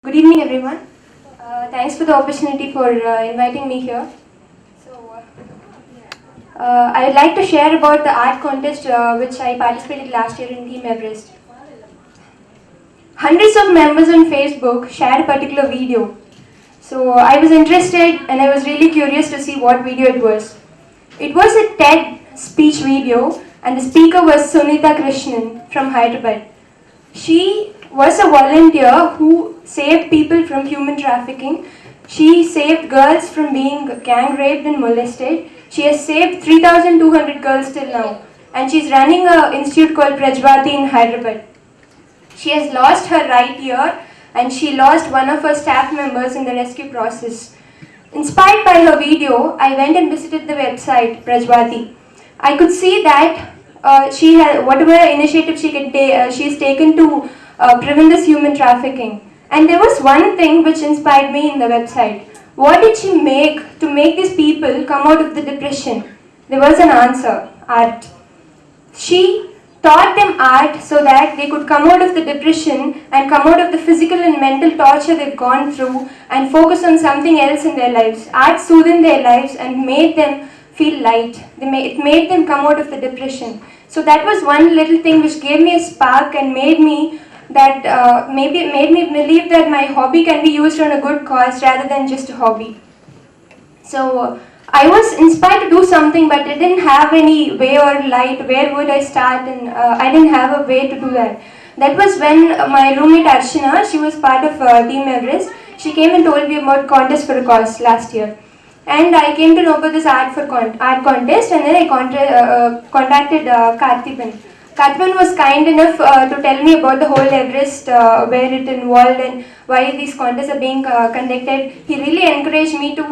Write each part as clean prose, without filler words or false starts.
Good evening, everyone. Thanks for the opportunity for inviting me here. I would like to share about the art contest which I participated last year in Team Everest. Hundreds of members on Facebook shared a particular video. So I was interested and I was really curious to see what video it was. It was a TED speech video and the speaker was Sunita Krishnan from Hyderabad. She was a volunteer who saved people from human trafficking. She saved girls from being gang raped and molested. She has saved 3,200 girls till now. And she's running an institute called Prajvati in Hyderabad. She has lost her right ear and she lost one of her staff members in the rescue process. Inspired by her video, I went and visited the website Prajvati. I could see that she has whatever initiative she's taken to prevent this human trafficking. And there was one thing which inspired me in the website. What did she make to make these people come out of the depression? There was an answer: art. She taught them art so that they could come out of the depression and come out of the physical and mental torture they've gone through and focus on something else in their lives. Art soothed their lives and made them feel light. It made them come out of the depression. So that was one little thing which gave me a spark and made me made me believe that my hobby can be used on a good cause rather than just a hobby. So I was inspired to do something, but I didn't have any way or light. Where would I start? And I didn't have a way to do that. That was when my roommate Archana, she was part of Team Everest. She came and told me about Contest for a Cause last year. And I came to know about this art contest, and then I contacted Karthipan. Karthipan was kind enough to tell me about the whole Everest, where it involved and why these contests are being conducted. He really encouraged me to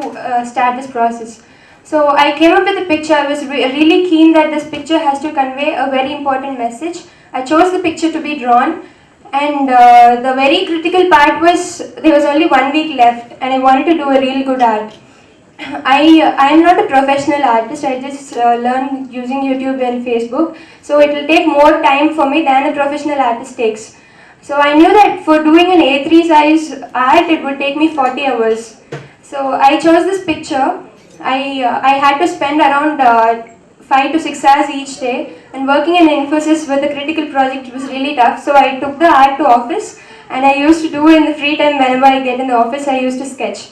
start this process. So I came up with a picture. I was really keen that this picture has to convey a very important message. I chose the picture to be drawn, and the very critical part was there was only 1 week left, and I wanted to do a really good art. I am not a professional artist. I just learn using YouTube and Facebook. So it will take more time for me than a professional artist takes. So I knew that for doing an A3 size art, it would take me 40 hours. So I chose this picture. I had to spend around 5 to 6 hours each day, and working in Infosys with a critical project was really tough. So I took the art to office, and I used to do in the free time whenever I get in the office. I used to sketch.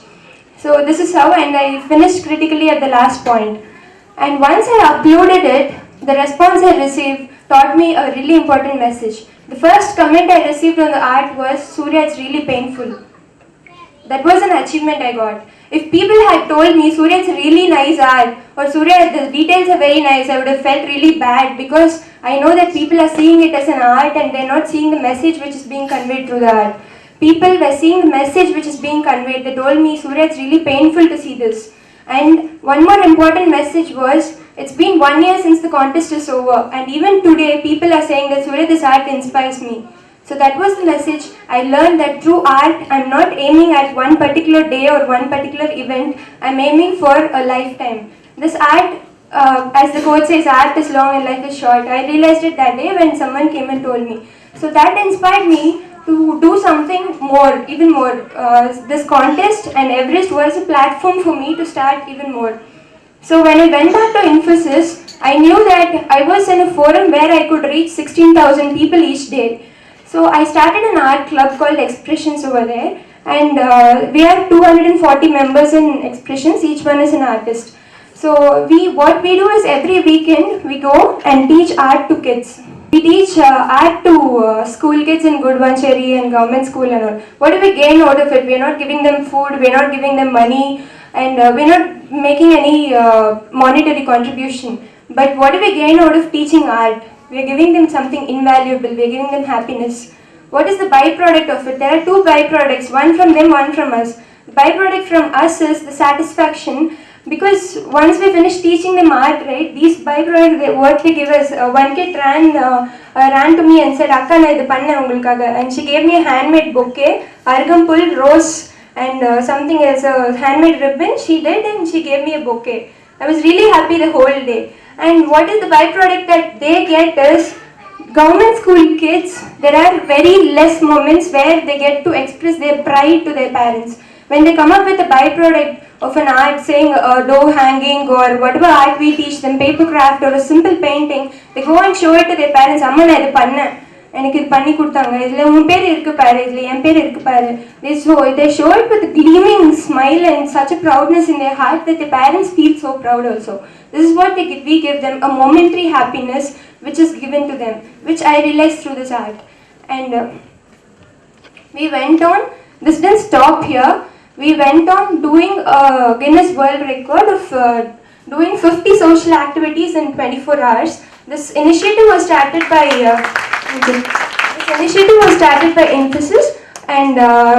So this is how, and I finished critically at the last point. And once I uploaded it, the response I received taught me a really important message. The first comment I received on the art was, "Surya, it's really painful." That was an achievement I got. If people had told me, "Surya, it's really nice art," or "Surya, the details are very nice," I would have felt really bad, because I know that people are seeing it as an art and they're not seeing the message which is being conveyed through the art. People were seeing the message which is being conveyed. They told me, "Surya, it's really painful to see this." And one more important message was, it's been 1 year since the contest is over, and even today people are saying that, "Surya, this art inspires me." So that was the message. I learned that through art, I'm not aiming at one particular day or one particular event. I'm aiming for a lifetime. This art, as the quote says, art is long and life is short. I realized it that day when someone came and told me. So that inspired me to do something more, even more. This contest and Everest was a platform for me to start even more. So when I went back to Infosys, I knew that I was in a forum where I could reach 16,000 people each day. So I started an art club called Expressions over there, and we have 240 members in Expressions. Each one is an artist. So what we do is every weekend we go and teach art to kids. We teach art to school kids in Gudvancheri and government school and all. What do we gain out of it? We are not giving them food, we are not giving them money, and we are not making any monetary contribution. But what do we gain out of teaching art? We are giving them something invaluable, we are giving them happiness. What is the byproduct of it? There are two byproducts, one from them, one from us. The byproduct from us is the satisfaction, because once we finish teaching them art, right, these byproducts, what they give us, one kid ran to me and said, "Akka, na idu panna ungalkaga," and she gave me a handmade bouquet, argampul, rose, and something else, a handmade ribbon. She did, and she gave me a bouquet. I was really happy the whole day. And what is the byproduct that they get is government school kids, there are very less moments where they get to express their pride to their parents. When they come up with a byproduct of an art, saying a dough hanging or whatever art we teach them, paper craft or a simple painting, they go and show it to their parents. Amma na idu panna. எனக்கு இது பண்ணி கொடுத்தாங்க, இதில் உன் பேர் இருக்கு பாரு, இதில் என் பேர் இருக்கு பாரு. They show it with a gleaming smile and such a proudness in their heart that the parents feel so proud also. This is what we give them, a momentary happiness which is given to them, which I realized through this art. And we went on, this didn't stop here, we went on doing a Guinness World Record of doing 50 social activities in 24 hours. This initiative was started by Infosys, and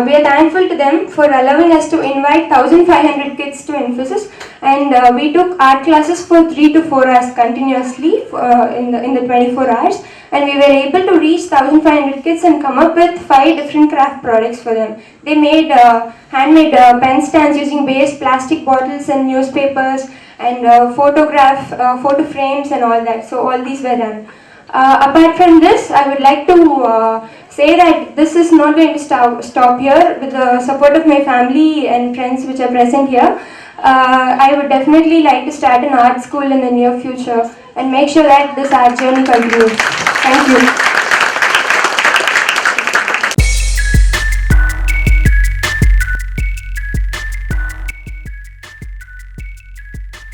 we are thankful to them for allowing us to invite 1,500 kids to Infosys, and we took art classes for 3 to 4 hours continuously in the 24 hours, and we were able to reach 1,500 kids and come up with 5 different craft products for them. They made handmade pen stands using base plastic bottles and newspapers, and photo frames and all that. So all these were done. Apart from this, I would like to say that this is not going to stop here. With the support of my family and friends which are present here, I would definitely like to start an art school in the near future and make sure that this art journey continues. Thank you.